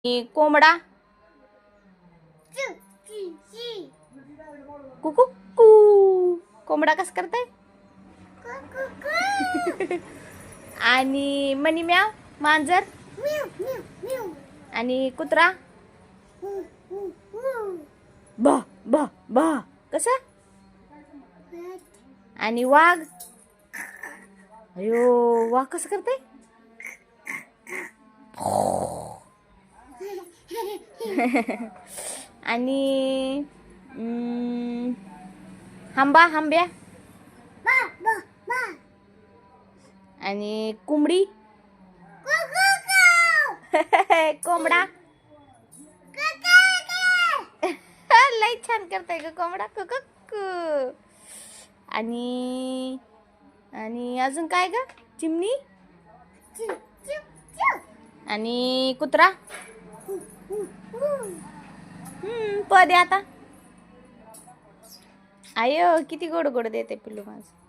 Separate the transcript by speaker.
Speaker 1: कोंबडा कुकू कू. कोंबडा कसं करताय? आणि मनी म्याव मांजर. आणि कुत्रा बा बा बा. कसं? आणि वाघ अयो वाघ कसं करते? आणि हंबा हंब्या. आणि कोंबडी कोंबडा लई छान करताय ग कोंबडा कुक. आणि आणि अजून काय ग? चिमणी. आणि कुत्रा प दे आता. आयो किती गोड गोड देते पिल्लू माझं.